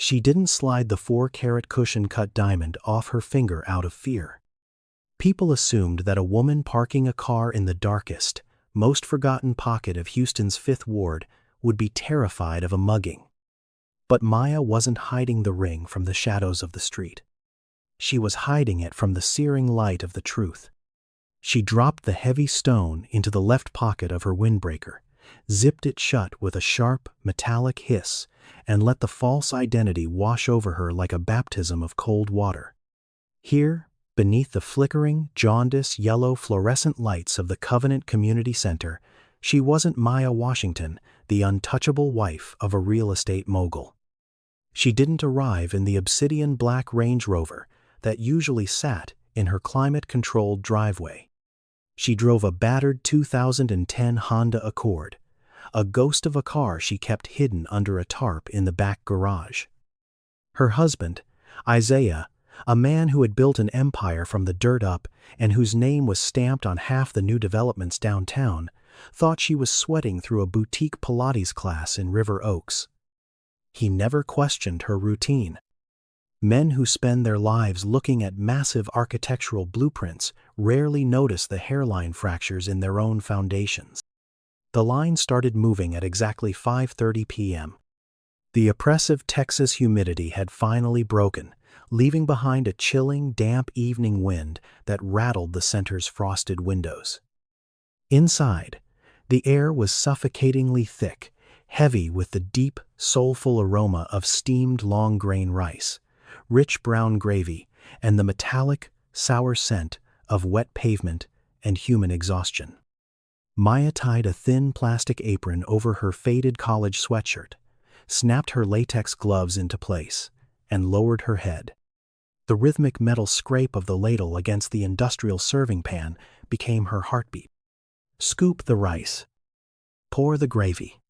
She didn't slide the 4-carat cushion-cut diamond off her finger out of fear. People assumed that a woman parking a car in the darkest, most forgotten pocket of Houston's Fifth Ward would be terrified of a mugging. But Maya wasn't hiding the ring from the shadows of the street. She was hiding it from the searing light of the truth. She dropped the heavy stone into the left pocket of her windbreaker, zipped it shut with a sharp, metallic hiss, and let the false identity wash over her like a baptism of cold water. Here, beneath the flickering, jaundiced, yellow fluorescent lights of the Covenant Community Center, she wasn't Maya Washington, the untouchable wife of a real estate mogul. She didn't arrive in the obsidian black Range Rover that usually sat in her climate-controlled driveway. She drove a battered 2010 Honda Accord, a ghost of a car she kept hidden under a tarp in the back garage. Her husband, Isaiah, a man who had built an empire from the dirt up and whose name was stamped on half the new developments downtown, thought she was sweating through a boutique Pilates class in River Oaks. He never questioned her routine. Men who spend their lives looking at massive architectural blueprints rarely notice the hairline fractures in their own foundations. The line started moving at exactly 5:30 p.m. The oppressive Texas humidity had finally broken, leaving behind a chilling, damp evening wind that rattled the center's frosted windows. Inside, the air was suffocatingly thick, heavy with the deep, soulful aroma of steamed long-grain rice, rich brown gravy, and the metallic, sour scent of wet pavement and human exhaustion. Maya tied a thin plastic apron over her faded college sweatshirt, snapped her latex gloves into place, and lowered her head. The rhythmic metal scrape of the ladle against the industrial serving pan became her heartbeat. Scoop the rice. Pour the gravy.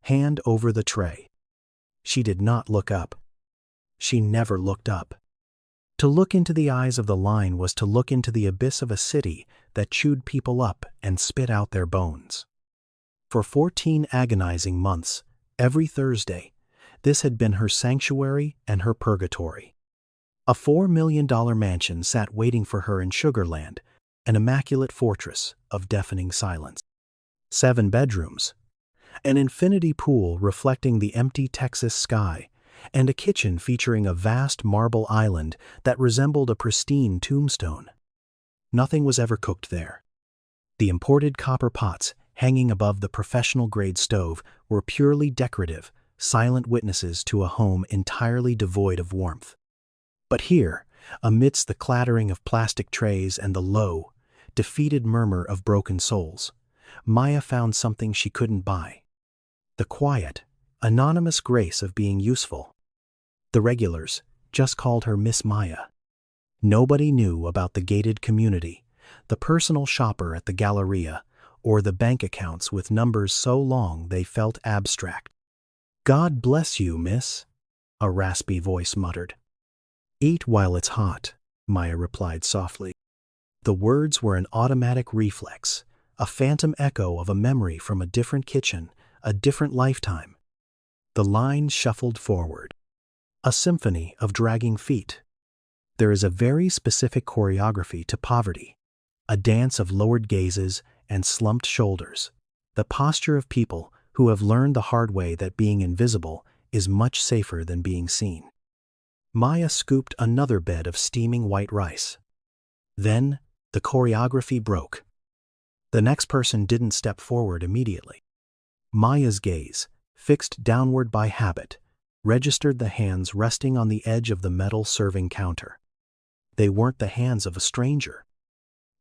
Hand over the tray. She did not look up. She never looked up. To look into the eyes of the line was to look into the abyss of a city that chewed people up and spit out their bones. For 14 agonizing months, every Thursday, this had been her sanctuary and her purgatory. A $4 million mansion sat waiting for her in Sugarland, an immaculate fortress of deafening silence. 7 bedrooms, an infinity pool reflecting the empty Texas sky, and a kitchen featuring a vast marble island that resembled a pristine tombstone. Nothing was ever cooked there. The imported copper pots hanging above the professional-grade stove were purely decorative, silent witnesses to a home entirely devoid of warmth. But here, amidst the clattering of plastic trays and the low, defeated murmur of broken souls, Maya found something she couldn't buy. The quiet, anonymous grace of being useful. The regulars just called her Miss Maya. Nobody knew about the gated community, the personal shopper at the Galleria, or the bank accounts with numbers so long they felt abstract. "God bless you, miss," a raspy voice muttered. "Eat while it's hot," Maya replied softly. The words were an automatic reflex, a phantom echo of a memory from a different kitchen, a different lifetime. The line shuffled forward. A symphony of dragging feet. There is a very specific choreography to poverty, a dance of lowered gazes and slumped shoulders, the posture of people who have learned the hard way that being invisible is much safer than being seen. Maya scooped another bed of steaming white rice. Then, the choreography broke. The next person didn't step forward immediately. Maya's gaze, fixed downward by habit, registered the hands resting on the edge of the metal serving counter. They weren't the hands of a stranger.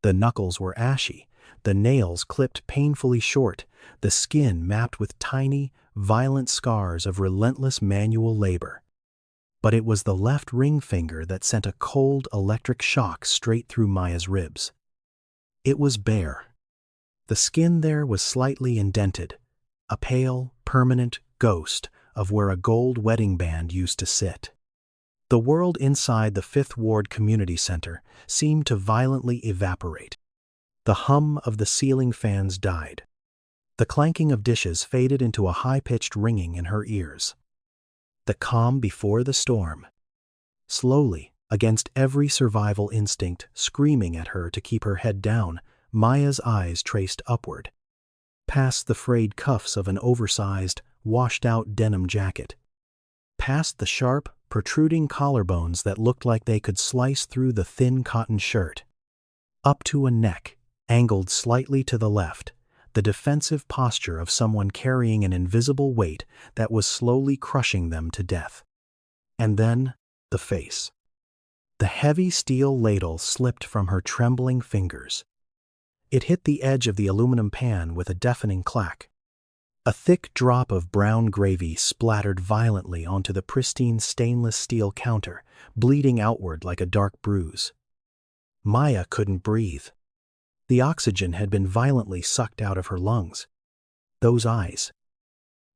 The knuckles were ashy, the nails clipped painfully short, the skin mapped with tiny, violent scars of relentless manual labor. But it was the left ring finger that sent a cold electric shock straight through Maya's ribs. It was bare. The skin there was slightly indented, a pale, permanent ghost of where a gold wedding band used to sit. The world inside the Fifth Ward Community Center seemed to violently evaporate. The hum of the ceiling fans died. The clanking of dishes faded into a high-pitched ringing in her ears. the calm before the storm. Slowly, against every survival instinct screaming at her to keep her head down, Maya's eyes traced upward, past the frayed cuffs of an oversized, washed-out denim jacket, past the sharp, protruding collarbones that looked like they could slice through the thin cotton shirt, up to a neck, angled slightly to the left, the defensive posture of someone carrying an invisible weight that was slowly crushing them to death. And then, the face. The heavy steel ladle slipped from her trembling fingers. It hit the edge of the aluminum pan with a deafening clack. A thick drop of brown gravy splattered violently onto the pristine stainless steel counter, bleeding outward like a dark bruise. Maya couldn't breathe. The oxygen had been violently sucked out of her lungs. Those eyes.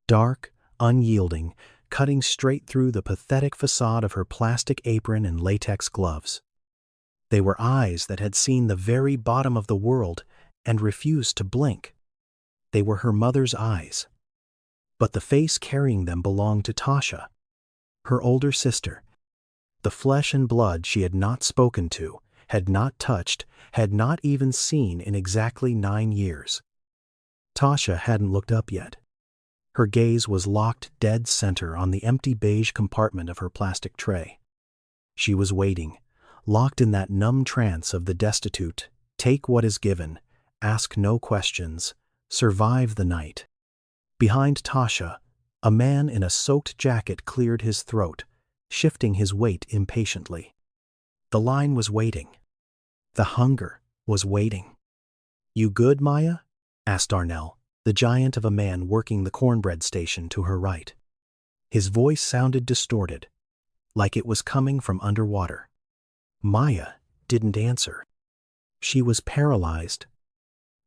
Dark, unyielding, cutting straight through the pathetic facade of her plastic apron and latex gloves. They were eyes that had seen the very bottom of the world and refused to blink. They were her mother's eyes. But the face carrying them belonged to Tasha, her older sister. The flesh and blood she had not spoken to, had not touched, had not even seen in exactly 9 years. Tasha hadn't looked up yet. Her gaze was locked dead center on the empty beige compartment of her plastic tray. She was waiting, locked in that numb trance of the destitute, take what is given, ask no questions, survive the night. Behind Tasha, a man in a soaked jacket cleared his throat, shifting his weight impatiently. The line was waiting. The hunger was waiting. "You good, Maya?" asked Darnell, the giant of a man working the cornbread station to her right. His voice sounded distorted, like it was coming from underwater. Maya didn't answer. She was paralyzed.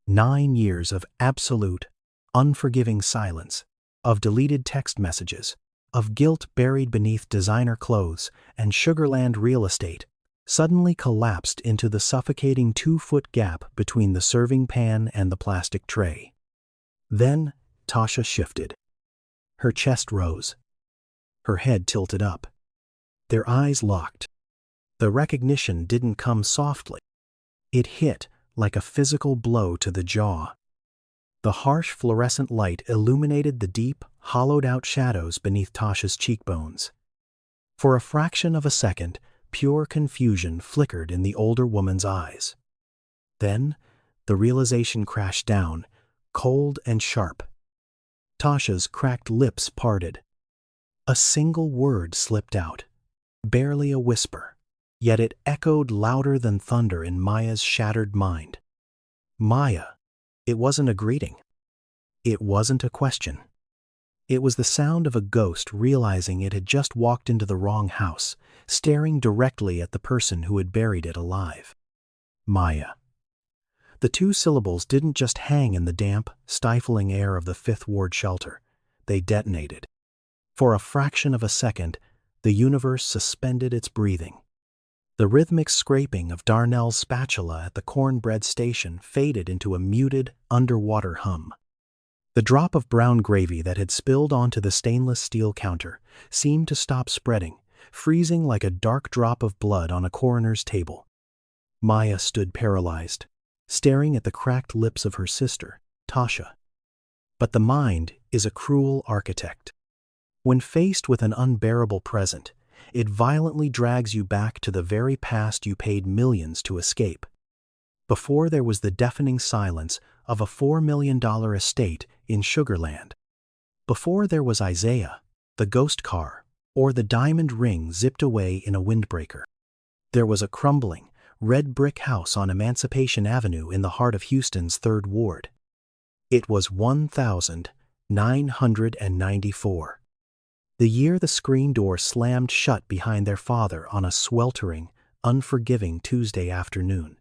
9 years of absolute, unforgiving silence, of deleted text messages, of guilt buried beneath designer clothes and Sugarland real estate, suddenly collapsed into the suffocating 2-foot gap between the serving pan and the plastic tray. Then Tasha shifted. Her chest rose. Her head tilted up. Their eyes locked. The recognition didn't come softly. It hit like a physical blow to the jaw. The harsh fluorescent light illuminated the deep, hollowed-out shadows beneath Tasha's cheekbones. For a fraction of a second, pure confusion flickered in the older woman's eyes. Then, the realization crashed down, cold and sharp. Tasha's cracked lips parted. A single word slipped out, barely a whisper, yet it echoed louder than thunder in Maya's shattered mind. Maya. It wasn't a greeting. It wasn't a question. It was the sound of a ghost realizing it had just walked into the wrong house, staring directly at the person who had buried it alive. Maya. The 2 syllables didn't just hang in the damp, stifling air of the 5th Ward shelter. They detonated. For a fraction of a second, the universe suspended its breathing. The rhythmic scraping of Darnell's spatula at the cornbread station faded into a muted, underwater hum. The drop of brown gravy that had spilled onto the stainless steel counter seemed to stop spreading, freezing like a dark drop of blood on a coroner's table. Maya stood paralyzed, staring at the cracked lips of her sister, Tasha. But the mind is a cruel architect. When faced with an unbearable present, it violently drags you back to the very past you paid millions to escape. Before there was the deafening silence of a $4 million estate in Sugarland. Before there was Isaiah, the ghost car, or the diamond ring zipped away in a windbreaker. There was a crumbling, red brick house on Emancipation Avenue in the heart of Houston's 3rd Ward. It was 1994. The year the screen door slammed shut behind their father on a sweltering, unforgiving Tuesday afternoon.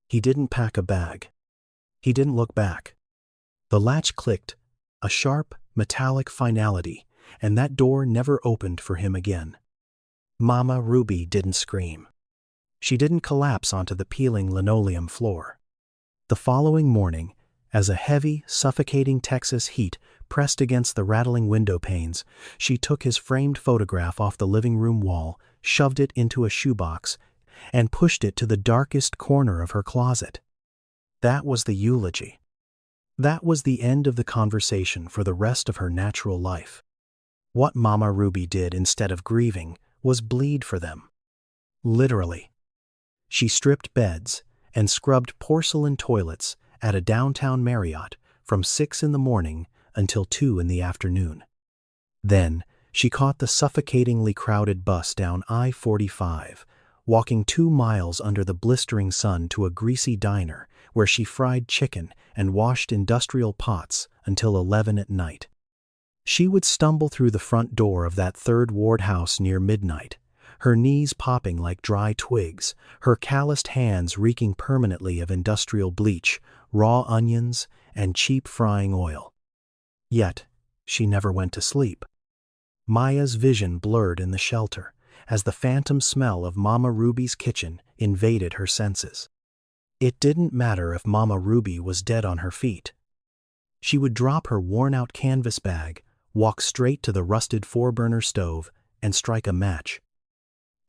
He didn't pack a bag. He didn't look back. The latch clicked, a sharp, metallic finality, and that door never opened for him again. Mama Ruby didn't scream. She didn't collapse onto the peeling linoleum floor. The following morning, as a heavy, suffocating Texas heat pressed against the rattling window panes, she took his framed photograph off the living room wall, shoved it into a shoebox, and pushed it to the darkest corner of her closet. That was the eulogy. That was the end of the conversation for the rest of her natural life. What Mama Ruby did instead of grieving was bleed for them. Literally. She stripped beds and scrubbed porcelain toilets at a downtown Marriott from 6 in the morning until 2 in the afternoon. Then, she caught the suffocatingly crowded bus down I-45, walking 2 miles under the blistering sun to a greasy diner where she fried chicken and washed industrial pots until 11 at night. She would stumble through the front door of that Third Ward house near midnight, her knees popping like dry twigs, her calloused hands reeking permanently of industrial bleach, raw onions, and cheap frying oil. Yet, she never went to sleep. Maya's vision blurred in the shelter as the phantom smell of Mama Ruby's kitchen invaded her senses. It didn't matter if Mama Ruby was dead on her feet. She would drop her worn-out canvas bag, walk straight to the rusted 4-burner stove, and strike a match.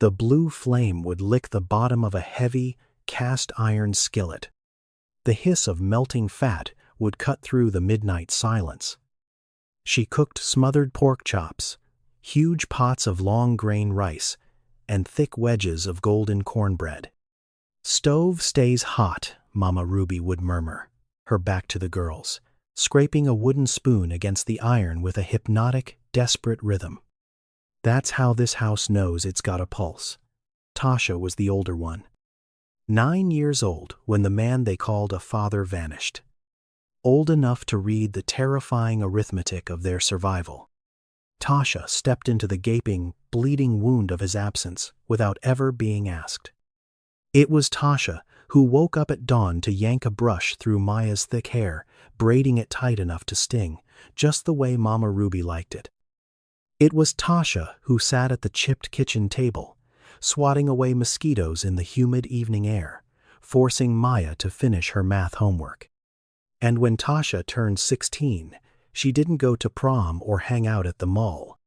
The blue flame would lick the bottom of a heavy, cast-iron skillet. The hiss of melting fat would cut through the midnight silence. She cooked smothered pork chops, huge pots of long-grain rice, and thick wedges of golden cornbread. "Stove stays hot," Mama Ruby would murmur, her back to the girls, scraping a wooden spoon against the iron with a hypnotic, desperate rhythm. That's how this house knows it's got a pulse. Tasha was the older one. 9 years old when the man they called a father vanished. Old enough to read the terrifying arithmetic of their survival. Tasha stepped into the gaping, bleeding wound of his absence without ever being asked. It was Tasha who woke up at dawn to yank a brush through Maya's thick hair, braiding it tight enough to sting, just the way Mama Ruby liked it. It was Tasha who sat at the chipped kitchen table, swatting away mosquitoes in the humid evening air, forcing Maya to finish her math homework. And when Tasha turned 16, she didn't go to prom or hang out at the mall.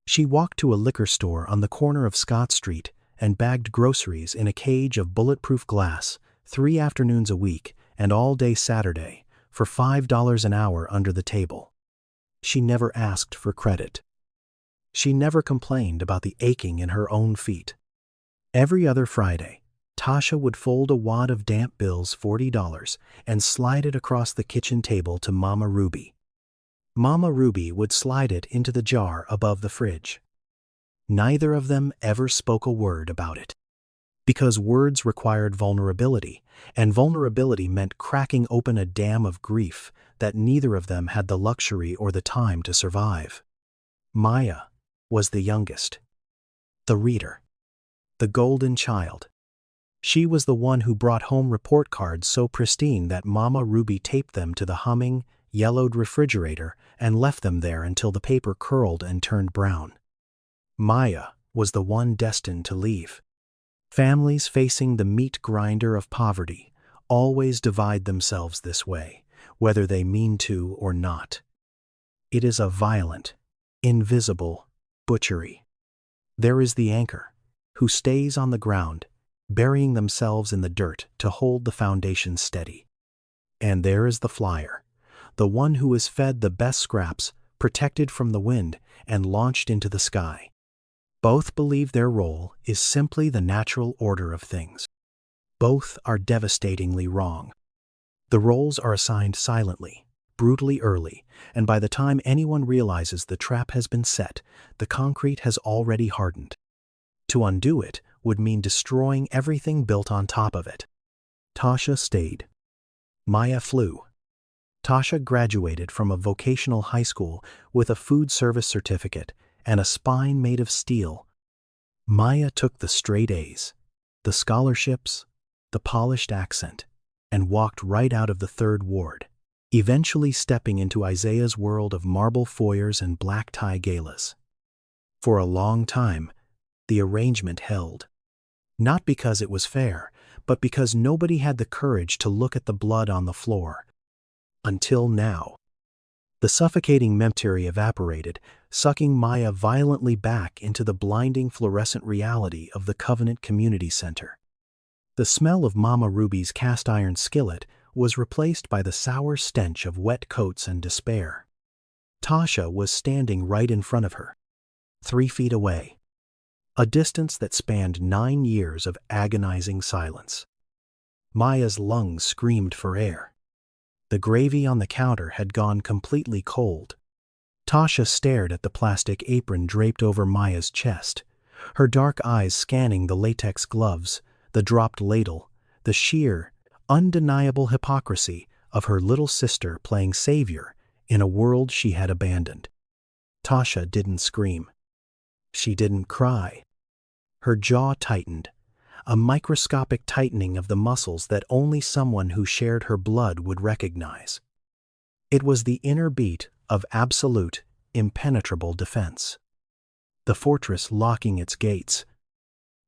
She walked to a liquor store on the corner of Scott Street and bagged groceries in a cage of bulletproof glass 3 afternoons a week and all day Saturday for $5 an hour under the table. She never asked for credit. She never complained about the aching in her own feet. Every other Friday, Tasha would fold a wad of damp bills $40 and slide it across the kitchen table to Mama Ruby. Mama Ruby would slide it into the jar above the fridge. Neither of them ever spoke a word about it. Because words required vulnerability, and vulnerability meant cracking open a dam of grief that neither of them had the luxury or the time to survive. Maya was the youngest. The reader. The golden child. She was the one who brought home report cards so pristine that Mama Ruby taped them to the humming, yellowed refrigerator and left them there until the paper curled and turned brown. Maya was the one destined to leave. Families facing the meat grinder of poverty always divide themselves this way, whether they mean to or not. It is a violent, invisible butchery. There is the anchor, who stays on the ground, burying themselves in the dirt to hold the foundation steady. And there is the flyer, the one who is fed the best scraps, protected from the wind, and launched into the sky. Both believe their role is simply the natural order of things. Both are devastatingly wrong. The roles are assigned silently, brutally early, and by the time anyone realizes the trap has been set, the concrete has already hardened. To undo it would mean destroying everything built on top of it. Tasha stayed. Maya flew. Tasha graduated from a vocational high school with a food service certificate and a spine made of steel. Maya took the straight A's, the scholarships, the polished accent, and walked right out of the Third Ward, eventually stepping into Isaiah's world of marble foyers and black tie galas. For a long time, the arrangement held. Not because it was fair, but because nobody had the courage to look at the blood on the floor. Until now. The suffocating memory evaporated, sucking Maya violently back into the blinding fluorescent reality of the Covenant Community Center. The smell of Mama Ruby's cast-iron skillet was replaced by the sour stench of wet coats and despair. Tasha was standing right in front of her, 3 feet away, a distance that spanned 9 years of agonizing silence. Maya's lungs screamed for air. The gravy on the counter had gone completely cold. Tasha stared at the plastic apron draped over Maya's chest, her dark eyes scanning the latex gloves, the dropped ladle, the sheer, undeniable hypocrisy of her little sister playing savior in a world she had abandoned. Tasha didn't scream. She didn't cry. Her jaw tightened, a microscopic tightening of the muscles that only someone who shared her blood would recognize. It was the inner beat of absolute, impenetrable defense. The fortress locking its gates.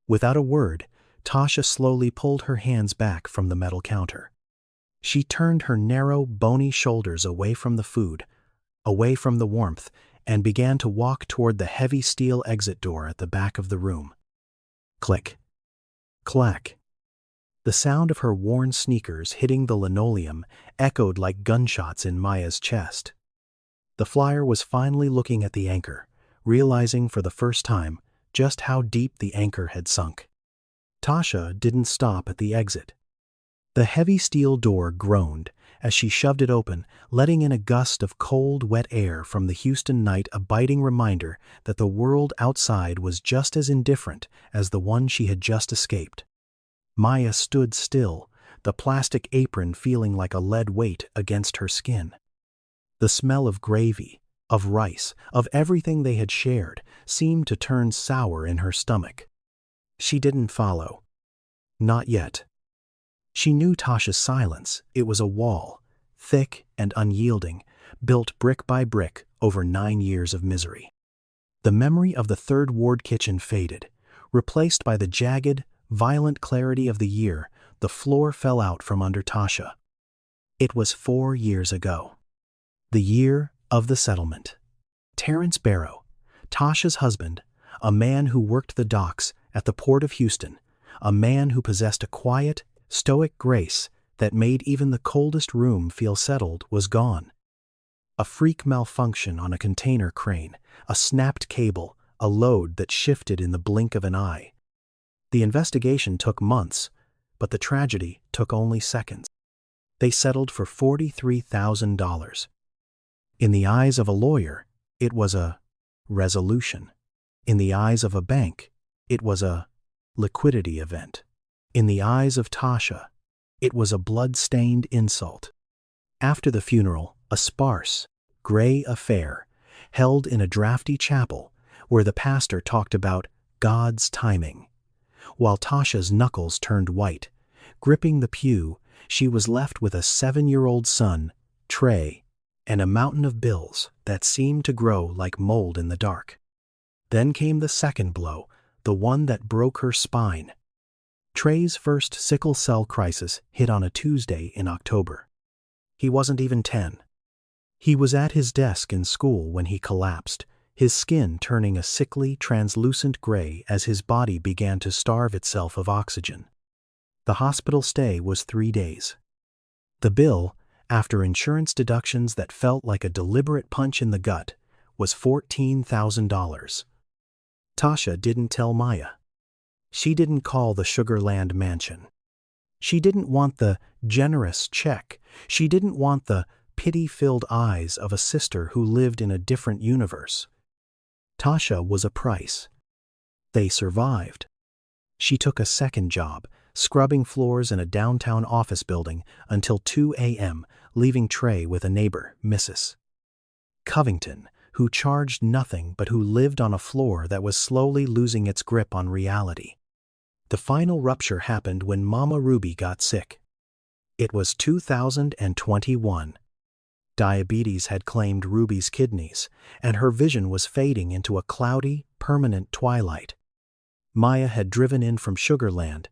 Without a word, Tasha slowly pulled her hands back from the metal counter. She turned her narrow, bony shoulders away from the food, away from the warmth, and began to walk toward the heavy steel exit door at the back of the room. Click. Clack. The sound of her worn sneakers hitting the linoleum echoed like gunshots in Maya's chest. The flyer was finally looking at the anchor, realizing for the first time just how deep the anchor had sunk. Tasha didn't stop at the exit. The heavy steel door groaned as she shoved it open, letting in a gust of cold, wet air from the Houston night, a biting reminder that the world outside was just as indifferent as the one she had just escaped. Maya stood still, the plastic apron feeling like a lead weight against her skin. The smell of gravy, of rice, of everything they had shared, seemed to turn sour in her stomach. She didn't follow. Not yet. She knew Tasha's silence. It was a wall, thick and unyielding, built brick by brick over 9 years of misery. The memory of the Third Ward kitchen faded. Replaced by the jagged, violent clarity of the year, the floor fell out from under Tasha. It was 4 years ago. The year of the settlement. Terrence Barrow, Tasha's husband, a man who worked the docks at the Port of Houston, a man who possessed a quiet, stoic grace that made even the coldest room feel settled, was gone. A freak malfunction on a container crane, a snapped cable, a load that shifted in the blink of an eye. The investigation took months, but the tragedy took only seconds. They settled for $43,000. In the eyes of a lawyer, it was a resolution. In the eyes of a bank, it was a liquidity event. In the eyes of Tasha, it was a blood-stained insult. After the funeral, a sparse, gray affair, held in a drafty chapel where the pastor talked about God's timing. While Tasha's knuckles turned white, gripping the pew, she was left with a 7-year-old son, Trey, and a mountain of bills that seemed to grow like mold in the dark. Then came the second blow, the one that broke her spine. Trey's first sickle cell crisis hit on a Tuesday in October. He wasn't even 10. He was at his desk in school when he collapsed, his skin turning a sickly, translucent gray as his body began to starve itself of oxygen. The hospital stay was 3 days. The bill, after insurance deductions that felt like a deliberate punch in the gut, was $14,000. Tasha didn't tell Maya. She didn't call the Sugarland mansion. She didn't want the generous check. She didn't want the pity-filled eyes of a sister who lived in a different universe. Tasha was a price. They survived. She took a second job, scrubbing floors in a downtown office building until 2 a.m., leaving Trey with a neighbor, Mrs. Covington, who charged nothing but who lived on a floor that was slowly losing its grip on reality. The final rupture happened when Mama Ruby got sick. It was 2021. Diabetes had claimed Ruby's kidneys, and her vision was fading into a cloudy, permanent twilight. Maya had driven in from Sugarland,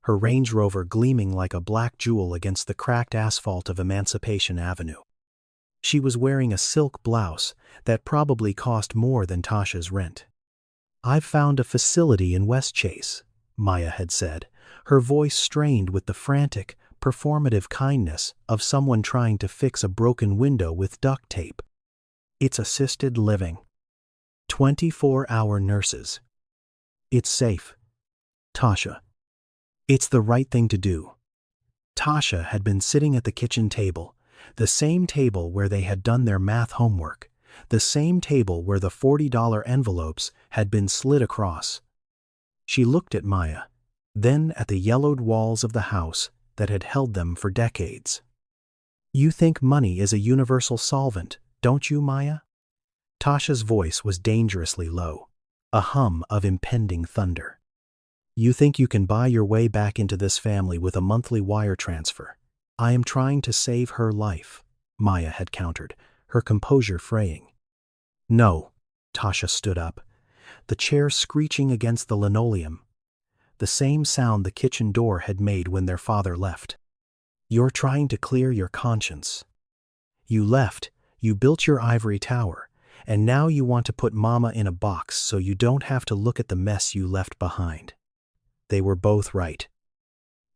her Range Rover gleaming like a black jewel against the cracked asphalt of Emancipation Avenue. She was wearing a silk blouse that probably cost more than Tasha's rent. "I've found a facility in Westchase," Maya had said, her voice strained with the frantic, performative kindness of someone trying to fix a broken window with duct tape. "It's assisted living. 24-hour nurses. It's safe. Tasha. It's the right thing to do." Tasha had been sitting at the kitchen table, the same table where they had done their math homework, the same table where the $40 envelopes had been slid across. She looked at Maya, then at the yellowed walls of the house that had held them for decades. "You think money is a universal solvent, don't you, Maya?" Tasha's voice was dangerously low, a hum of impending thunder. "You think you can buy your way back into this family with a monthly wire transfer. I am trying to save her life," Maya had countered, her composure fraying. "No." Tasha stood up, the chair screeching against the linoleum, the same sound the kitchen door had made when their father left. "You're trying to clear your conscience. You left, you built your ivory tower, and now you want to put Mama in a box so you don't have to look at the mess you left behind." They were both right.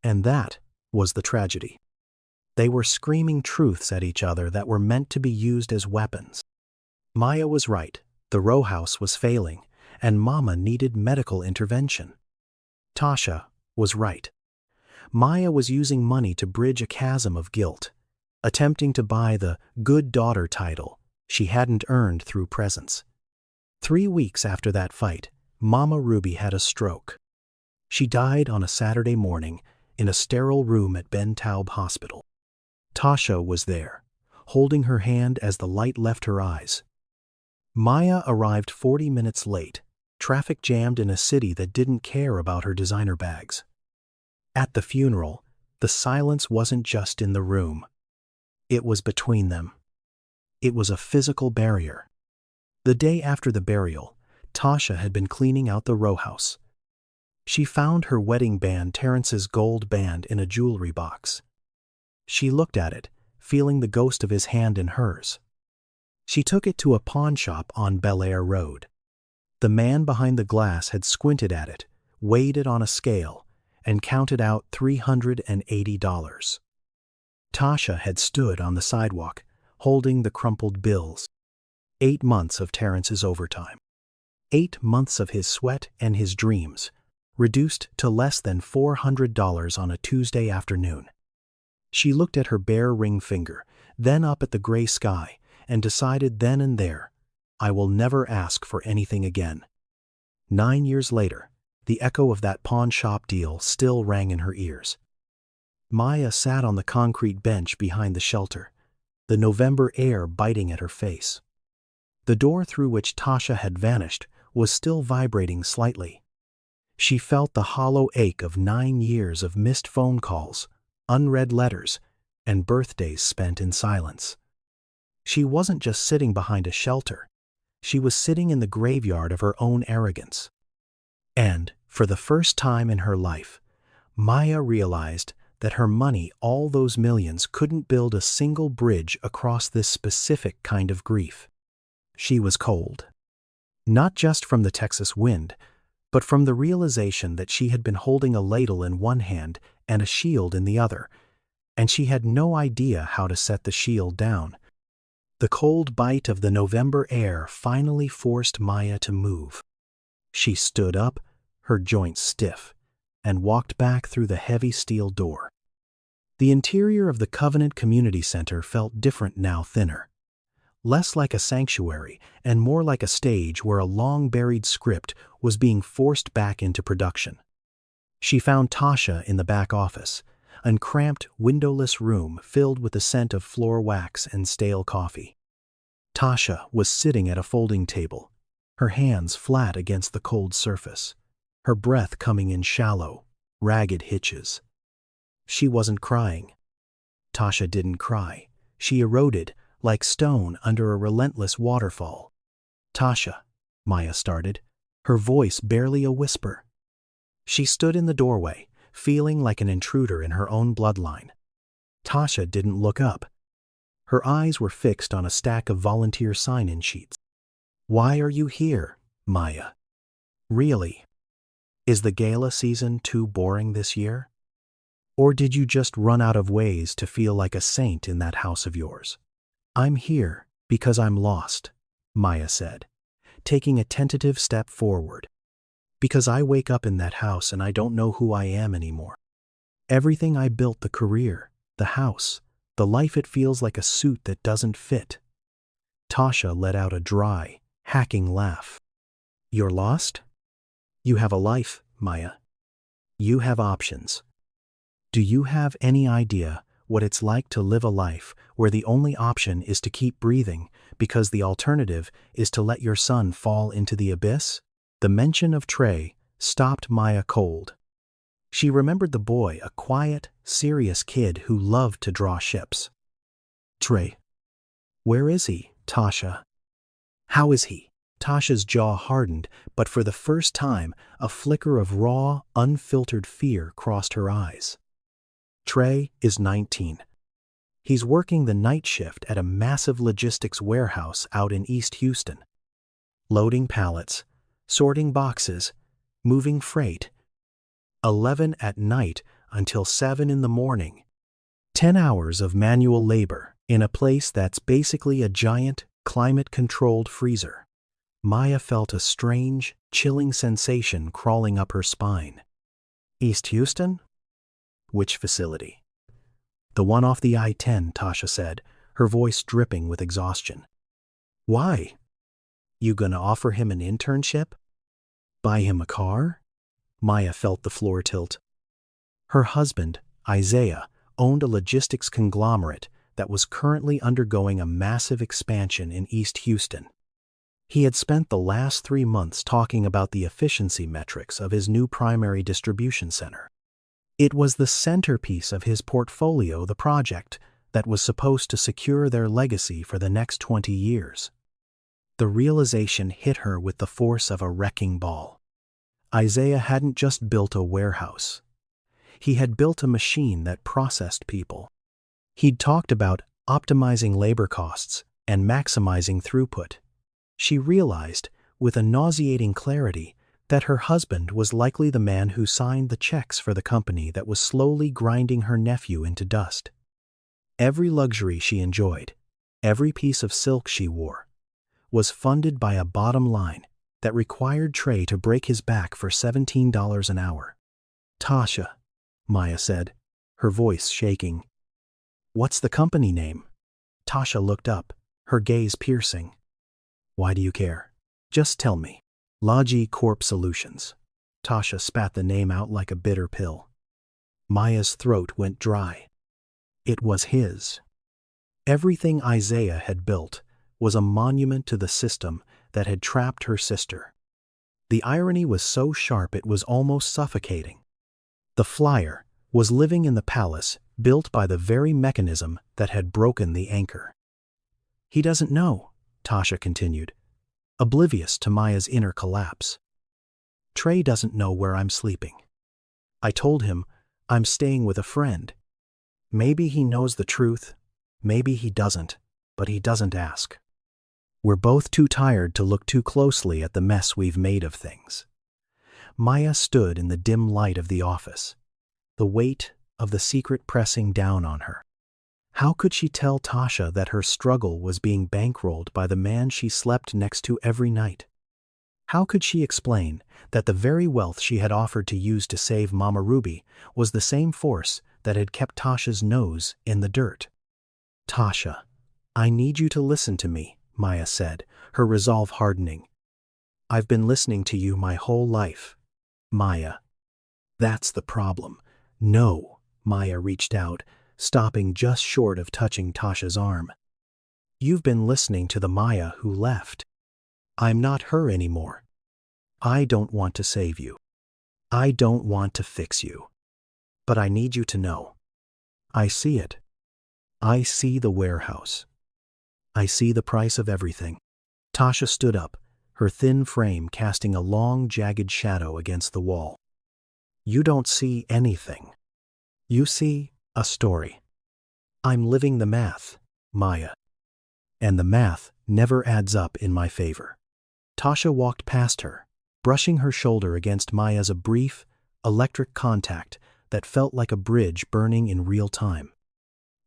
And that was the tragedy. They were screaming truths at each other that were meant to be used as weapons. Maya was right, the row house was failing, and Mama needed medical intervention. Tasha was right. Maya was using money to bridge a chasm of guilt, attempting to buy the good daughter title she hadn't earned through presents. 3 weeks after that fight, Mama Ruby had a stroke. She died on a Saturday morning in a sterile room at Ben Taub Hospital. Tasha was there, holding her hand as the light left her eyes. Maya arrived 40 minutes late, traffic jammed in a city that didn't care about her designer bags. At the funeral, the silence wasn't just in the room. It was between them. It was a physical barrier. The day after the burial, Tasha had been cleaning out the row house. She found her wedding band, Terrence's gold band, in a jewelry box. She looked at it, feeling the ghost of his hand in hers. She took it to a pawn shop on Bel Air Road. The man behind the glass had squinted at it, weighed it on a scale, and counted out $380. Tasha had stood on the sidewalk, holding the crumpled bills. 8 months of Terrence's overtime. 8 months of his sweat and his dreams, reduced to less than $400 on a Tuesday afternoon. She looked at her bare ring finger, then up at the gray sky, and decided then and there, I will never ask for anything again. 9 years later, the echo of that pawn shop deal still rang in her ears. Maya sat on the concrete bench behind the shelter, the November air biting at her face. The door through which Tasha had vanished was still vibrating slightly. She felt the hollow ache of 9 years of missed phone calls, unread letters, and birthdays spent in silence. She wasn't just sitting behind a shelter. She was sitting in the graveyard of her own arrogance. And, for the first time in her life, Maya realized that her money, all those millions, couldn't build a single bridge across this specific kind of grief. She was cold. Not just from the Texas wind, but from the realization that she had been holding a ladle in one hand and a shield in the other, and she had no idea how to set the shield down. The cold bite of the November air finally forced Maya to move. She stood up, her joints stiff, and walked back through the heavy steel door. The interior of the Covenant Community Center felt different now, thinner. Less like a sanctuary and more like a stage where a long-buried script was being forced back into production. She found Tasha in the back office, a cramped, windowless room filled with the scent of floor wax and stale coffee. Tasha was sitting at a folding table, her hands flat against the cold surface, her breath coming in shallow, ragged hitches. She wasn't crying. Tasha didn't cry. She eroded, like stone under a relentless waterfall. "Tasha," Maya started, her voice barely a whisper. She stood in the doorway, feeling like an intruder in her own bloodline. Tasha didn't look up. Her eyes were fixed on a stack of volunteer sign-in sheets. Why are you here, Maya? Really? Is the gala season too boring this year? Or did you just run out of ways to feel like a saint in that house of yours? I'm here because I'm lost, Maya said, taking a tentative step forward. Because I wake up in that house and I don't know who I am anymore. Everything I built, the career, the house, the life, it feels like a suit that doesn't fit. Tasha let out a dry, hacking laugh. You're lost? You have a life, Maya. You have options. Do you have any idea what it's like to live a life where the only option is to keep breathing because the alternative is to let your son fall into the abyss? The mention of Trey stopped Maya cold. She remembered the boy, a quiet, serious kid who loved to draw ships. Trey. Where is he, Tasha? How is he? Tasha's jaw hardened, but for the first time, a flicker of raw, unfiltered fear crossed her eyes. Trey is 19. He's working the night shift at a massive logistics warehouse out in East Houston. Loading pallets, sorting boxes, moving freight. 11 at night until 7 in the morning. 10 hours of manual labor in a place that's basically a giant, climate-controlled freezer. Maya felt a strange, chilling sensation crawling up her spine. East Houston? Which facility? The one off the I-10, Tasha said, her voice dripping with exhaustion. Why? You gonna offer him an internship? Buy him a car? Maya felt the floor tilt. Her husband, Isaiah, owned a logistics conglomerate that was currently undergoing a massive expansion in East Houston. He had spent the last 3 months talking about the efficiency metrics of his new primary distribution center. It was the centerpiece of his portfolio, the project that was supposed to secure their legacy for the next 20 years. The realization hit her with the force of a wrecking ball. Isaiah hadn't just built a warehouse. He had built a machine that processed people. He'd talked about optimizing labor costs and maximizing throughput. She realized, with a nauseating clarity, that her husband was likely the man who signed the checks for the company that was slowly grinding her nephew into dust. Every luxury she enjoyed, every piece of silk she wore, was funded by a bottom line that required Trey to break his back for $17 an hour. Tasha, Maya said, her voice shaking. What's the company name? Tasha looked up, her gaze piercing. Why do you care? Just tell me. Logi Corp Solutions. Tasha spat the name out like a bitter pill. Maya's throat went dry. It was his. Everything Isaiah had built was a monument to the system that had trapped her sister. The irony was so sharp it was almost suffocating. The flyer was living in the palace built by the very mechanism that had broken the anchor. He doesn't know, Tasha continued, oblivious to Maya's inner collapse. Trey doesn't know where I'm sleeping. I told him I'm staying with a friend. Maybe he knows the truth, maybe he doesn't, but he doesn't ask. We're both too tired to look too closely at the mess we've made of things. Maya stood in the dim light of the office, the weight of the secret pressing down on her. How could she tell Tasha that her struggle was being bankrolled by the man she slept next to every night? How could she explain that the very wealth she had offered to use to save Mama Ruby was the same force that had kept Tasha's nose in the dirt? Tasha, I need you to listen to me, Maya said, her resolve hardening. I've been listening to you my whole life. Maya. That's the problem. No, Maya reached out, stopping just short of touching Tasha's arm. You've been listening to the Maya who left. I'm not her anymore. I don't want to save you. I don't want to fix you. But I need you to know. I see it. I see the warehouse. I see the price of everything. Tasha stood up, her thin frame casting a long, jagged shadow against the wall. You don't see anything. You see a story. I'm living the math. Maya. And the math never adds up in my favor. Tasha walked past her, brushing her shoulder against Maya's a brief, electric contact that felt like a bridge burning in real time.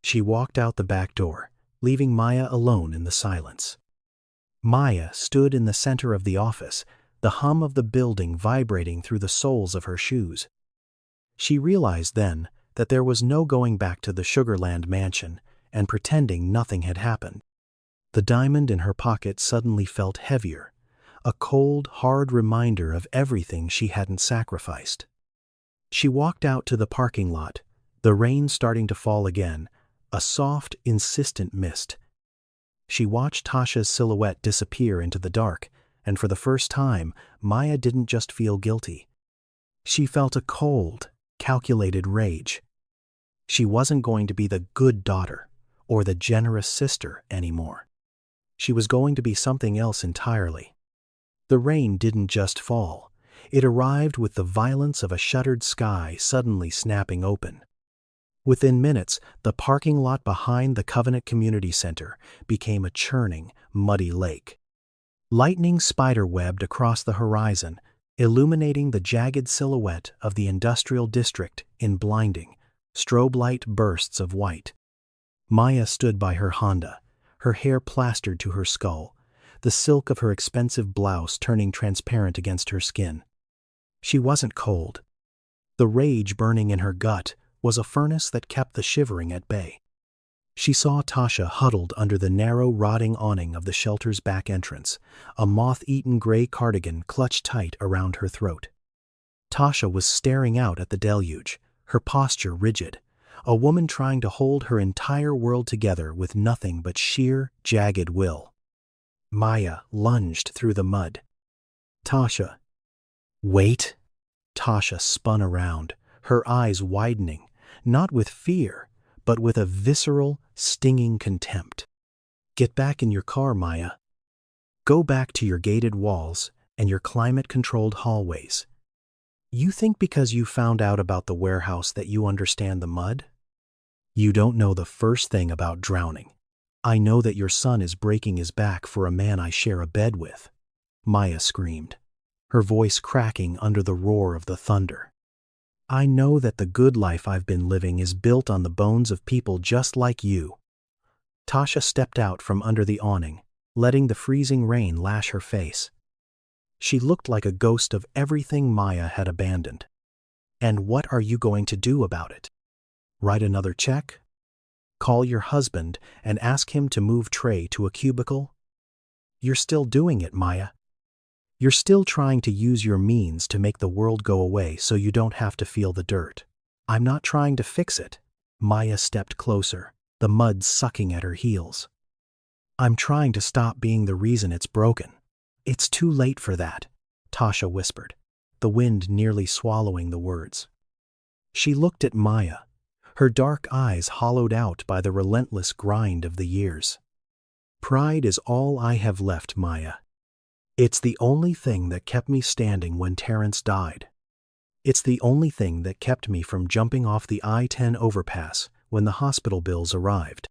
She walked out the back door, leaving Maya alone in the silence. Maya stood in the center of the office, the hum of the building vibrating through the soles of her shoes. She realized then that there was no going back to the Sugarland mansion and pretending nothing had happened. The diamond in her pocket suddenly felt heavier, a cold, hard reminder of everything she hadn't sacrificed. She walked out to the parking lot, the rain starting to fall again, a soft, insistent mist. She watched Tasha's silhouette disappear into the dark, and for the first time, Maya didn't just feel guilty. She felt a cold, calculated rage. She wasn't going to be the good daughter or the generous sister anymore. She was going to be something else entirely. The rain didn't just fall. It arrived with the violence of a shuttered sky suddenly snapping open. Within minutes, the parking lot behind the Covenant Community Center became a churning, muddy lake. Lightning spider-webbed across the horizon, illuminating the jagged silhouette of the industrial district in blinding, strobe light bursts of white. Maya stood by her Honda, her hair plastered to her skull, the silk of her expensive blouse turning transparent against her skin. She wasn't cold. The rage burning in her gut was a furnace that kept the shivering at bay. She saw Tasha huddled under the narrow, rotting awning of the shelter's back entrance, a moth-eaten gray cardigan clutched tight around her throat. Tasha was staring out at the deluge, her posture rigid, a woman trying to hold her entire world together with nothing but sheer, jagged will. Maya lunged through the mud. Tasha. Wait. Tasha spun around, her eyes widening, not with fear, but with a visceral, stinging contempt. Get back in your car, Maya. Go back to your gated walls and your climate-controlled hallways. You think because you found out about the warehouse that you understand the mud? You don't know the first thing about drowning. I know that your son is breaking his back for a man I share a bed with. Maya screamed, her voice cracking under the roar of the thunder. I know that the good life I've been living is built on the bones of people just like you. Tasha stepped out from under the awning, letting the freezing rain lash her face. She looked like a ghost of everything Maya had abandoned. And what are you going to do about it? Write another check? Call your husband and ask him to move Trey to a cubicle? You're still doing it, Maya. You're still trying to use your means to make the world go away so you don't have to feel the dirt. I'm not trying to fix it. Maya stepped closer, the mud sucking at her heels. I'm trying to stop being the reason it's broken. It's too late for that, Tasha whispered, the wind nearly swallowing the words. She looked at Maya, her dark eyes hollowed out by the relentless grind of the years. Pride is all I have left, Maya. It's the only thing that kept me standing when Terrence died. It's the only thing that kept me from jumping off the I-10 overpass when the hospital bills arrived.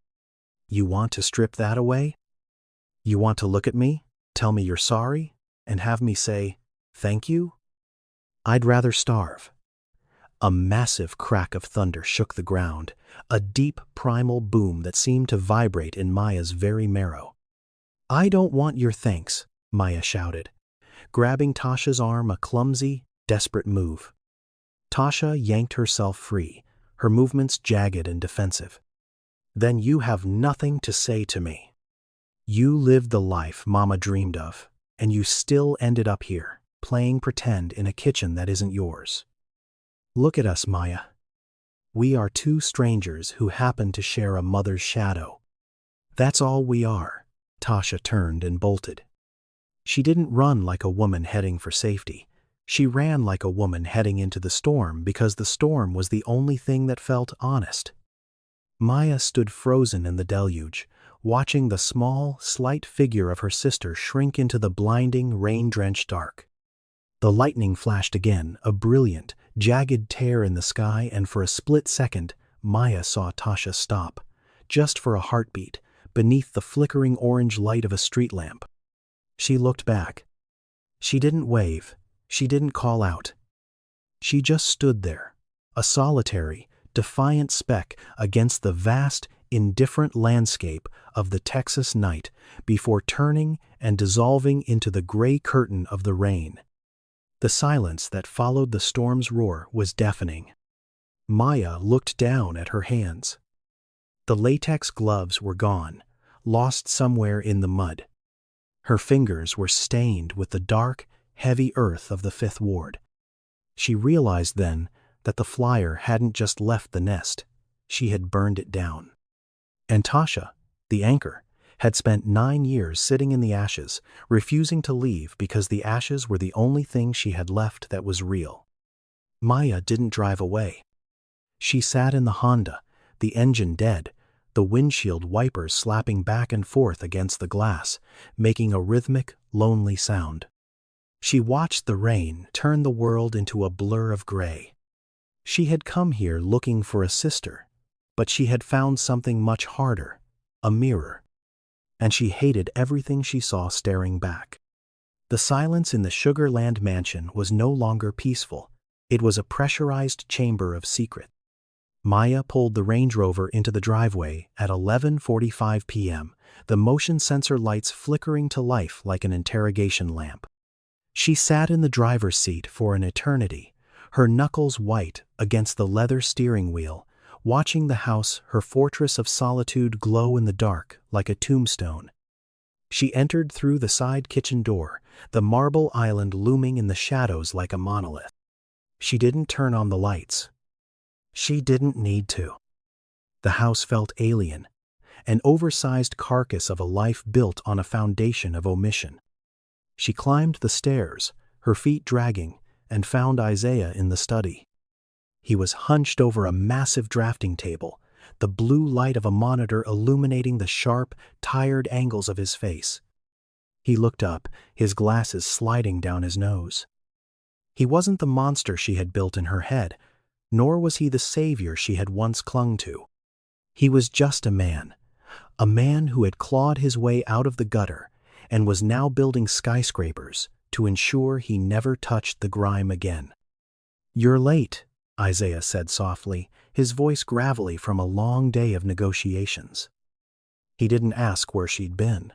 You want to strip that away? You want to look at me, tell me you're sorry, and have me say, thank you? I'd rather starve. A massive crack of thunder shook the ground, a deep primal boom that seemed to vibrate in Maya's very marrow. I don't want your thanks, Maya shouted, grabbing Tasha's arm, a clumsy, desperate move. Tasha yanked herself free, her movements jagged and defensive. Then you have nothing to say to me. You lived the life Mama dreamed of, and you still ended up here, playing pretend in a kitchen that isn't yours. Look at us, Maya. We are two strangers who happen to share a mother's shadow. That's all we are. Tasha turned and bolted. She didn't run like a woman heading for safety. She ran like a woman heading into the storm because the storm was the only thing that felt honest. Maya stood frozen in the deluge, watching the small, slight figure of her sister shrink into the blinding, rain-drenched dark. The lightning flashed again, a brilliant, jagged tear in the sky, and for a split second, Maya saw Tasha stop, just for a heartbeat, beneath the flickering orange light of a street lamp. She looked back. She didn't wave. She didn't call out. She just stood there, a solitary, defiant speck against the vast, indifferent landscape of the Texas night before turning and dissolving into the gray curtain of the rain. The silence that followed the storm's roar was deafening. Maya looked down at her hands. The latex gloves were gone, lost somewhere in the mud. Her fingers were stained with the dark, heavy earth of the Fifth Ward. She realized then that the flyer hadn't just left the nest, she had burned it down. And Tasha, the anchor, had spent 9 years sitting in the ashes, refusing to leave because the ashes were the only thing she had left that was real. Maya didn't drive away. She sat in the Honda, the engine dead, the windshield wipers slapping back and forth against the glass, making a rhythmic, lonely sound. She watched the rain turn the world into a blur of gray. She had come here looking for a sister, but she had found something much harder, a mirror. And she hated everything she saw staring back. The silence in the Sugar Land mansion was no longer peaceful. It was a pressurized chamber of secret. Maya pulled the Range Rover into the driveway at 11:45 p.m., the motion sensor lights flickering to life like an interrogation lamp. She sat in the driver's seat for an eternity, her knuckles white against the leather steering wheel, watching the house, her fortress of solitude, glow in the dark like a tombstone. She entered through the side kitchen door, the marble island looming in the shadows like a monolith. She didn't turn on the lights. She didn't need to. The house felt alien, an oversized carcass of a life built on a foundation of omission. She climbed the stairs, her feet dragging, and found Isaiah in the study. He was hunched over a massive drafting table, the blue light of a monitor illuminating the sharp, tired angles of his face. He looked up, his glasses sliding down his nose. He wasn't the monster she had built in her head, nor was he the savior she had once clung to. He was just a man who had clawed his way out of the gutter and was now building skyscrapers to ensure he never touched the grime again. "You're late," Isaiah said softly, his voice gravelly from a long day of negotiations. He didn't ask where she'd been.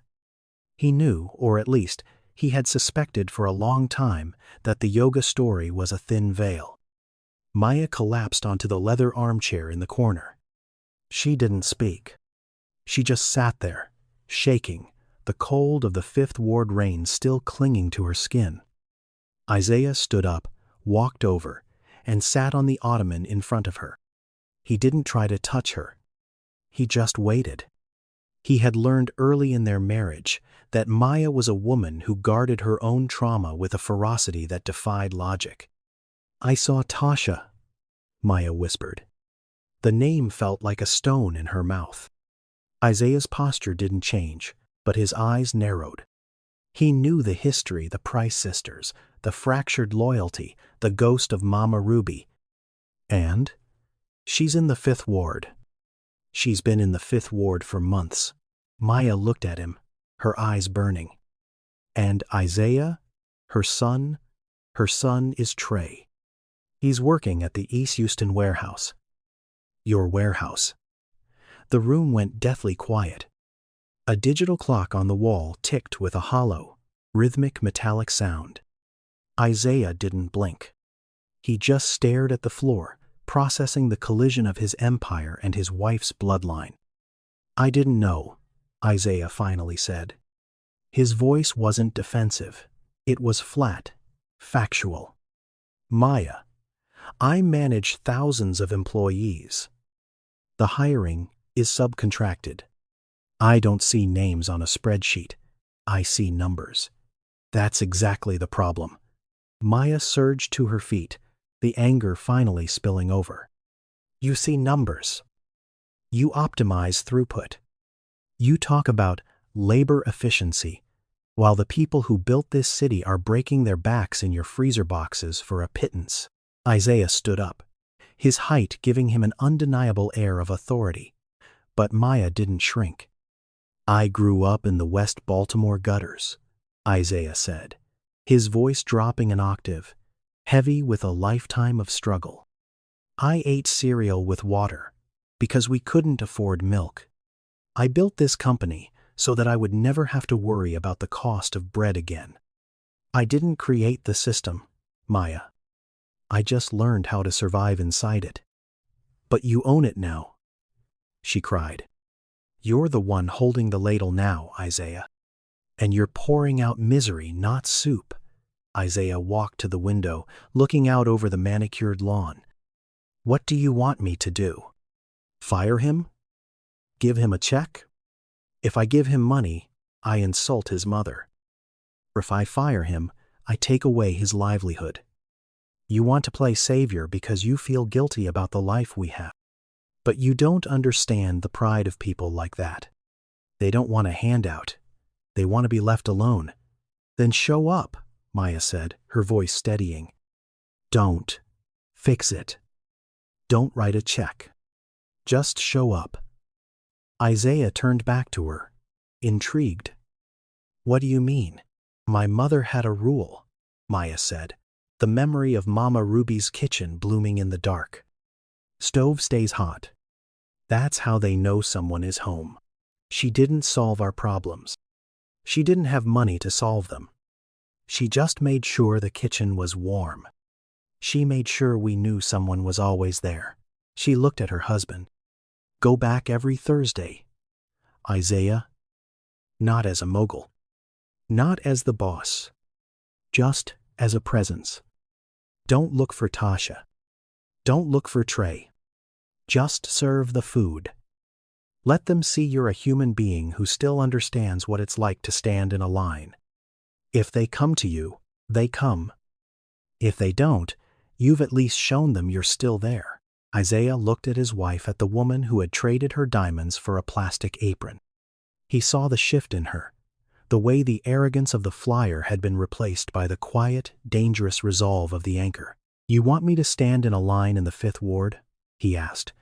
He knew, or at least, he had suspected for a long time, that the yoga story was a thin veil. Maya collapsed onto the leather armchair in the corner. She didn't speak. She just sat there, shaking, the cold of the Fifth Ward rain still clinging to her skin. Isaiah stood up, walked over, and sat on the ottoman in front of her. He didn't try to touch her. He just waited. He had learned early in their marriage that Maya was a woman who guarded her own trauma with a ferocity that defied logic. "I saw Tasha," Maya whispered. The name felt like a stone in her mouth. Isaiah's posture didn't change, but his eyes narrowed. He knew the history, the Price sisters, the fractured loyalty, the ghost of Mama Ruby. "And? She's in the Fifth Ward." "She's been in the Fifth Ward for months." Maya looked at him, her eyes burning. "And Isaiah? Her son? Her son is Trey. He's working at the East Houston warehouse." "Your warehouse." The room went deathly quiet. A digital clock on the wall ticked with a hollow, rhythmic metallic sound. Isaiah didn't blink. He just stared at the floor, processing the collision of his empire and his wife's bloodline. "I didn't know," Isaiah finally said. His voice wasn't defensive. It was flat, factual. "Maya, I manage thousands of employees. The hiring is subcontracted. I don't see names on a spreadsheet. I see numbers. That's exactly the problem." Maya surged to her feet, the anger finally spilling over. "You see numbers. You optimize throughput. You talk about labor efficiency, while the people who built this city are breaking their backs in your freezer boxes for a pittance." Isaiah stood up, his height giving him an undeniable air of authority. But Maya didn't shrink. I grew up in the West Baltimore gutters, Isaiah said, his voice dropping an octave, heavy with a lifetime of struggle. I ate cereal with water because we couldn't afford milk. I built this company so that I would never have to worry about the cost of bread again. I didn't create the system, Maya. I just learned how to survive inside it. But you own it now, she cried. You're the one holding the ladle now, Isaiah. And you're pouring out misery, not soup. Isaiah walked to the window, looking out over the manicured lawn. What do you want me to do? Fire him? Give him a check? If I give him money, I insult his mother. If I fire him, I take away his livelihood. You want to play savior because you feel guilty about the life we have. But you don't understand the pride of people like that. They don't want a handout. They want to be left alone. Then show up, Maya said, her voice steadying. Don't fix it. Don't write a check. Just show up. Isaiah turned back to her, intrigued. What do you mean? My mother had a rule, Maya said, the memory of Mama Ruby's kitchen blooming in the dark. Stove stays hot. That's how they know someone is home. She didn't solve our problems. She didn't have money to solve them. She just made sure the kitchen was warm. She made sure we knew someone was always there. She looked at her husband. Go back every Thursday. Isaiah, not as a mogul. Not as the boss. Just as a presence. Don't look for Tasha. Don't look for Trey. Just serve the food. Let them see you're a human being who still understands what it's like to stand in a line. If they come to you, they come. If they don't, you've at least shown them you're still there. Isaiah looked at his wife, at the woman who had traded her diamonds for a plastic apron. He saw the shift in her, the way the arrogance of the flyer had been replaced by the quiet, dangerous resolve of the anchor. You want me to stand in a line in the Fifth Ward? He asked,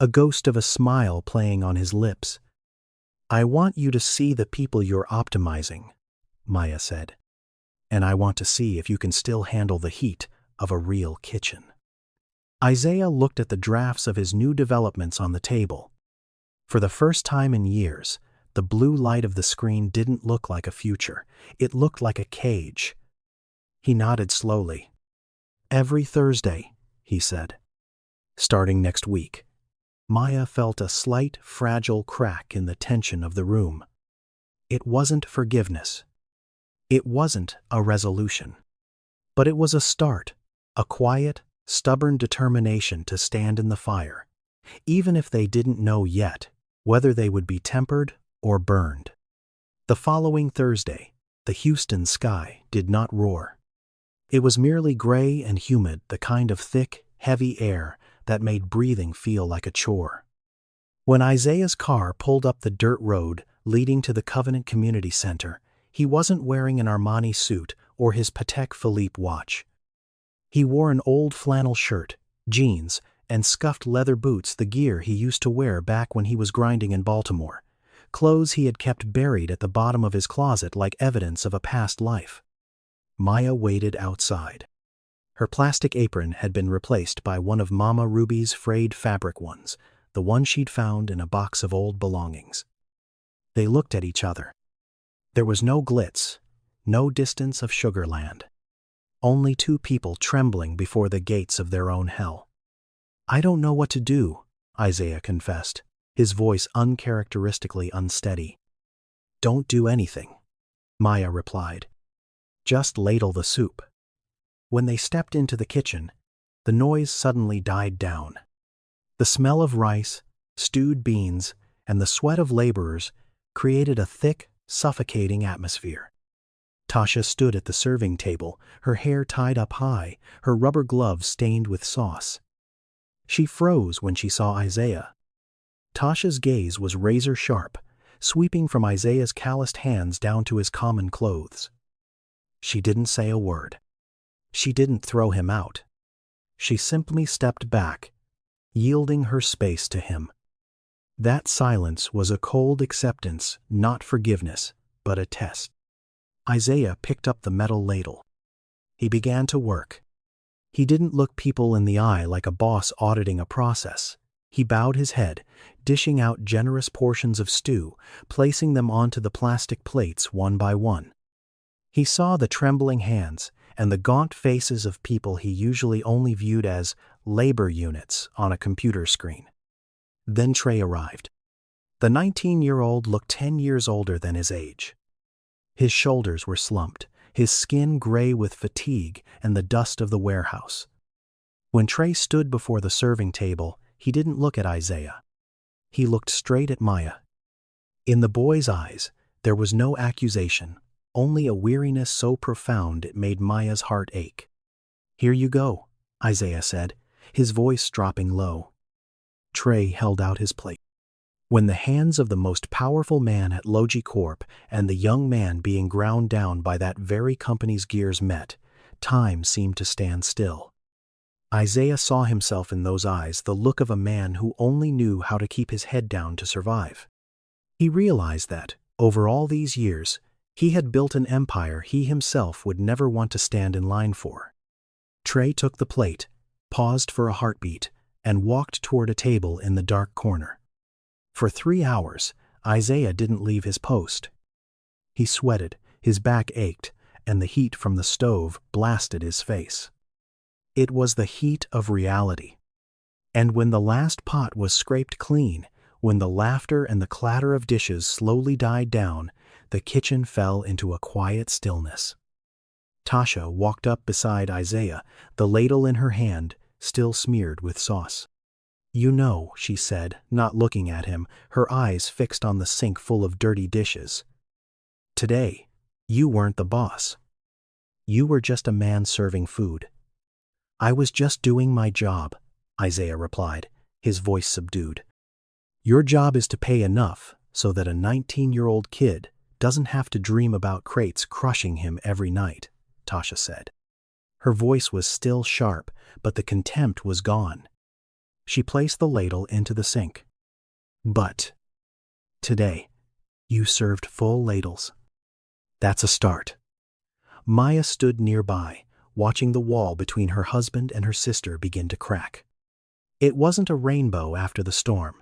a ghost of a smile playing on his lips. I want you to see the people you're optimizing, Maya said. And I want to see if you can still handle the heat of a real kitchen. Isaiah looked at the drafts of his new developments on the table. For the first time in years, the blue light of the screen didn't look like a future. It looked like a cage. He nodded slowly. Every Thursday, he said. Starting next week. Maya felt a slight, fragile crack in the tension of the room. It wasn't forgiveness. It wasn't a resolution. But it was a start, a quiet, stubborn determination to stand in the fire, even if they didn't know yet whether they would be tempered or burned. The following Thursday, the Houston sky did not roar. It was merely gray and humid, the kind of thick, heavy air that made breathing feel like a chore. When Isaiah's car pulled up the dirt road leading to the Covenant Community Center, he wasn't wearing an Armani suit or his Patek Philippe watch. He wore an old flannel shirt, jeans, and scuffed leather boots, the gear he used to wear back when he was grinding in Baltimore, clothes he had kept buried at the bottom of his closet like evidence of a past life. Maya waited outside. Her plastic apron had been replaced by one of Mama Ruby's frayed fabric ones, the one she'd found in a box of old belongings. They looked at each other. There was no glitz, no distance of Sugarland. Only two people trembling before the gates of their own hell. I don't know what to do, Isaiah confessed, his voice uncharacteristically unsteady. Don't do anything, Maya replied. Just ladle the soup. When they stepped into the kitchen, the noise suddenly died down. The smell of rice, stewed beans, and the sweat of laborers created a thick, suffocating atmosphere. Tasha stood at the serving table, her hair tied up high, her rubber gloves stained with sauce. She froze when she saw Isaiah. Tasha's gaze was razor-sharp, sweeping from Isaiah's calloused hands down to his common clothes. She didn't say a word. She didn't throw him out. She simply stepped back, yielding her space to him. That silence was a cold acceptance, not forgiveness, but a test. Isaiah picked up the metal ladle. He began to work. He didn't look people in the eye like a boss auditing a process. He bowed his head, dishing out generous portions of stew, placing them onto the plastic plates one by one. He saw the trembling hands and the gaunt faces of people he usually only viewed as labor units on a computer screen. Then Trey arrived. The 19-year-old looked 10 years older than his age. His shoulders were slumped, his skin gray with fatigue and the dust of the warehouse. When Trey stood before the serving table, he didn't look at Isaiah. He looked straight at Maya. In the boy's eyes, there was no accusation, only a weariness so profound it made Maya's heart ache. "Here you go," Isaiah said, his voice dropping low. Trey held out his plate. When the hands of the most powerful man at Logi Corp and the young man being ground down by that very company's gears met, time seemed to stand still. Isaiah saw himself in those eyes, the look of a man who only knew how to keep his head down to survive. He realized that, over all these years, he had built an empire he himself would never want to stand in line for. Trey took the plate, paused for a heartbeat, and walked toward a table in the dark corner. For 3 hours, Isaiah didn't leave his post. He sweated, his back ached, and the heat from the stove blasted his face. It was the heat of reality. And when the last pot was scraped clean, when the laughter and the clatter of dishes slowly died down, the kitchen fell into a quiet stillness. Tasha walked up beside Isaiah, the ladle in her hand, still smeared with sauce. "You know," she said, not looking at him, her eyes fixed on the sink full of dirty dishes. "Today, you weren't the boss. You were just a man serving food." "I was just doing my job," Isaiah replied, his voice subdued. "Your job is to pay enough so that a 19-year-old kid doesn't have to dream about crates crushing him every night," Tasha said. Her voice was still sharp, but the contempt was gone. She placed the ladle into the sink. "But today, you served full ladles. That's a start." Maya stood nearby, watching the wall between her husband and her sister begin to crack. It wasn't a rainbow after the storm,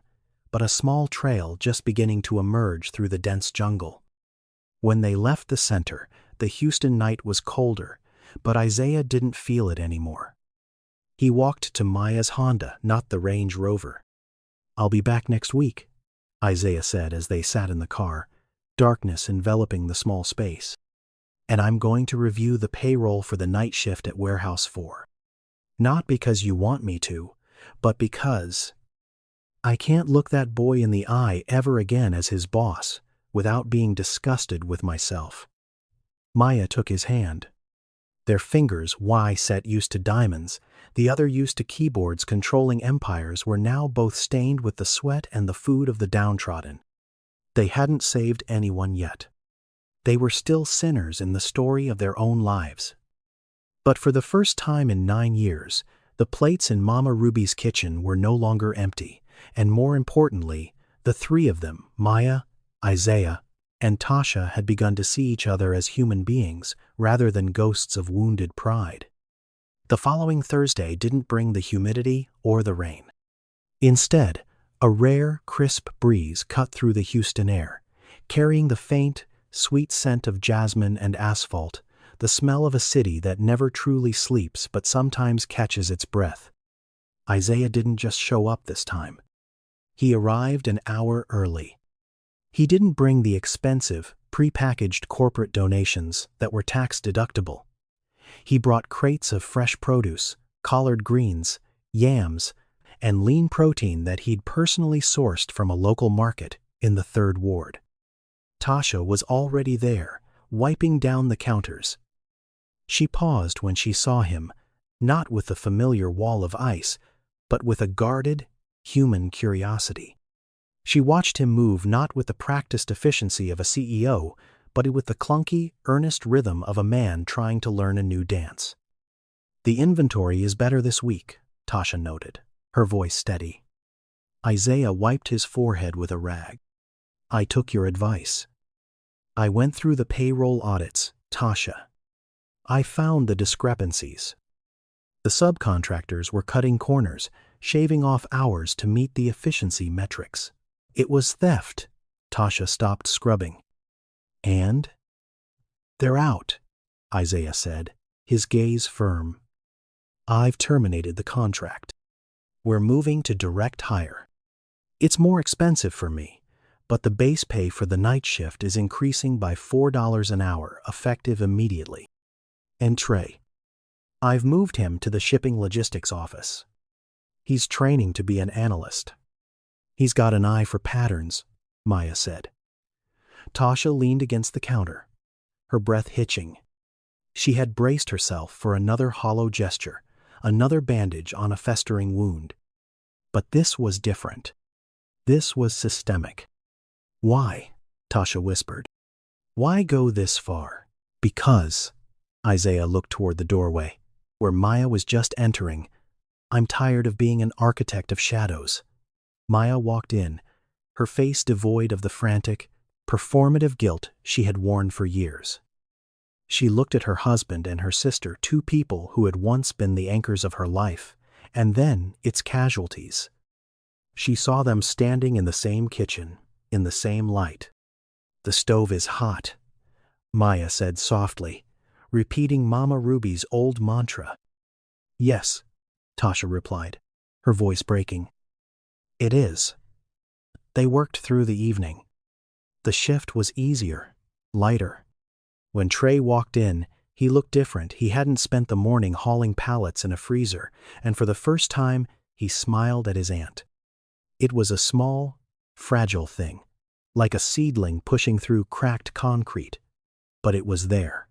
but a small trail just beginning to emerge through the dense jungle. When they left the center, the Houston night was colder, but Isaiah didn't feel it anymore. He walked to Maya's Honda, not the Range Rover. "I'll be back next week," Isaiah said as they sat in the car, darkness enveloping the small space. "And I'm going to review the payroll for the night shift at Warehouse 4. Not because you want me to, but because I can't look that boy in the eye ever again as his boss without being disgusted with myself." Maya took his hand. Their fingers, one set used to diamonds, the other used to keyboards controlling empires, were now both stained with the sweat and the food of the downtrodden. They hadn't saved anyone yet. They were still sinners in the story of their own lives. But for the first time in 9 years, the plates in Mama Ruby's kitchen were no longer empty, and more importantly, the three of them, Maya, Isaiah, and Tasha, had begun to see each other as human beings rather than ghosts of wounded pride. The following Thursday didn't bring the humidity or the rain. Instead, a rare, crisp breeze cut through the Houston air, carrying the faint, sweet scent of jasmine and asphalt, the smell of a city that never truly sleeps but sometimes catches its breath. Isaiah didn't just show up this time. He arrived an hour early. He didn't bring the expensive, pre-packaged corporate donations that were tax-deductible. He brought crates of fresh produce, collard greens, yams, and lean protein that he'd personally sourced from a local market in the 3rd Ward. Tasha was already there, wiping down the counters. She paused when she saw him, not with the familiar wall of ice, but with a guarded, human curiosity. She watched him move not with the practiced efficiency of a CEO, but with the clunky, earnest rhythm of a man trying to learn a new dance. "The inventory is better this week," Tasha noted, her voice steady. Isaiah wiped his forehead with a rag. I took your advice. I went through the payroll audits, Tasha. I found the discrepancies. The subcontractors were cutting corners, shaving off hours to meet the efficiency metrics. It was theft. Tasha stopped scrubbing. And? They're out, Isaiah said, his gaze firm. I've terminated the contract. We're moving to direct hire. It's more expensive for me, but the base pay for the night shift is increasing by $4 an hour, effective immediately. And Trey. I've moved him to the shipping logistics office. He's training to be an analyst. He's got an eye for patterns, Maya said. Tasha leaned against the counter, her breath hitching. She had braced herself for another hollow gesture, another bandage on a festering wound. But this was different. This was systemic. Why? Tasha whispered. Why go this far? Because, Isaiah looked toward the doorway, where Maya was just entering. I'm tired of being an architect of shadows. Maya walked in, her face devoid of the frantic, performative guilt she had worn for years. She looked at her husband and her sister, two people who had once been the anchors of her life, and then its casualties. She saw them standing in the same kitchen, in the same light. The stove is hot, Maya said softly, repeating Mama Ruby's old mantra. Yes, Tasha replied, her voice breaking. It is. They worked through the evening. The shift was easier, lighter. When Trey walked in, he looked different. He hadn't spent the morning hauling pallets in a freezer, and for the first time, he smiled at his aunt. It was a small, fragile thing, like a seedling pushing through cracked concrete, but it was there.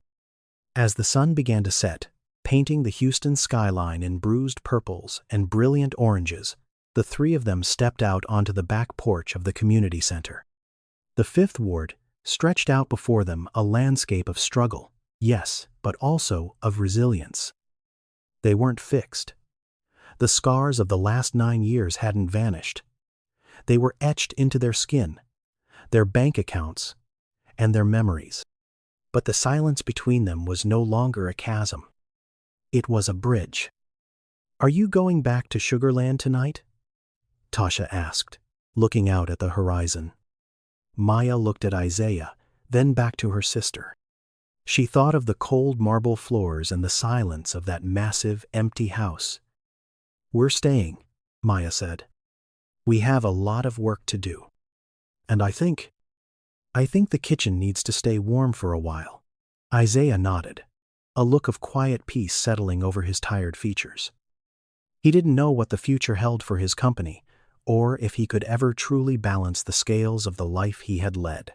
As the sun began to set, painting the Houston skyline in bruised purples and brilliant oranges, the three of them stepped out onto the back porch of the community center. The Fifth Ward stretched out before them, a landscape of struggle, yes, but also of resilience. They weren't fixed. The scars of the last 9 years hadn't vanished. They were etched into their skin, their bank accounts, and their memories. But the silence between them was no longer a chasm. It was a bridge. Are you going back to Sugarland tonight? Tasha asked, looking out at the horizon. Maya looked at Isaiah, then back to her sister. She thought of the cold marble floors and the silence of that massive, empty house. We're staying, Maya said. We have a lot of work to do. And I think the kitchen needs to stay warm for a while. Isaiah nodded, a look of quiet peace settling over his tired features. He didn't know what the future held for his company, or if he could ever truly balance the scales of the life he had led.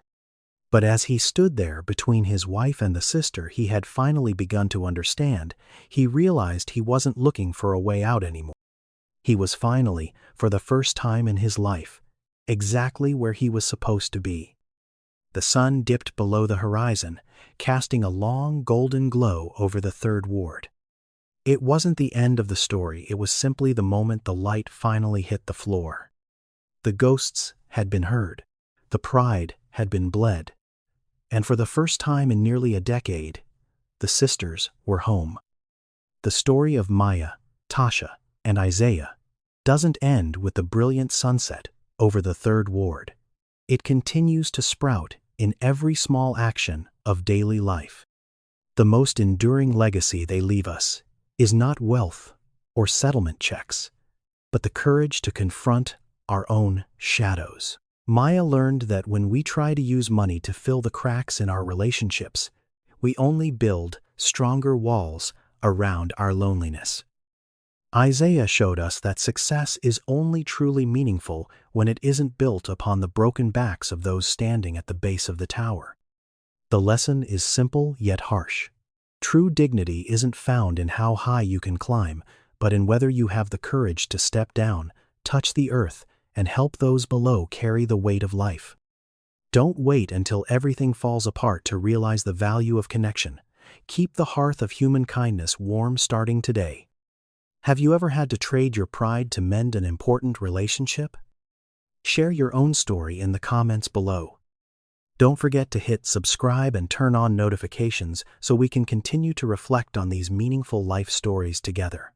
But as he stood there between his wife and the sister he had finally begun to understand, he realized he wasn't looking for a way out anymore. He was finally, for the first time in his life, exactly where he was supposed to be. The sun dipped below the horizon, casting a long golden glow over the Third Ward. It wasn't the end of the story, it was simply the moment the light finally hit the floor. The ghosts had been heard, the pride had been bled, and for the first time in nearly a decade, the sisters were home. The story of Maya, Tasha, and Isaiah doesn't end with the brilliant sunset over the Third Ward. It continues to sprout in every small action of daily life. The most enduring legacy they leave us is not wealth or settlement checks, but the courage to confront our own shadows. Maya learned that when we try to use money to fill the cracks in our relationships, we only build stronger walls around our loneliness. Isaiah showed us that success is only truly meaningful when it isn't built upon the broken backs of those standing at the base of the tower. The lesson is simple yet harsh. True dignity isn't found in how high you can climb, but in whether you have the courage to step down, touch the earth, and help those below carry the weight of life. Don't wait until everything falls apart to realize the value of connection. Keep the hearth of human kindness warm starting today. Have you ever had to trade your pride to mend an important relationship? Share your own story in the comments below. Don't forget to hit subscribe and turn on notifications so we can continue to reflect on these meaningful life stories together.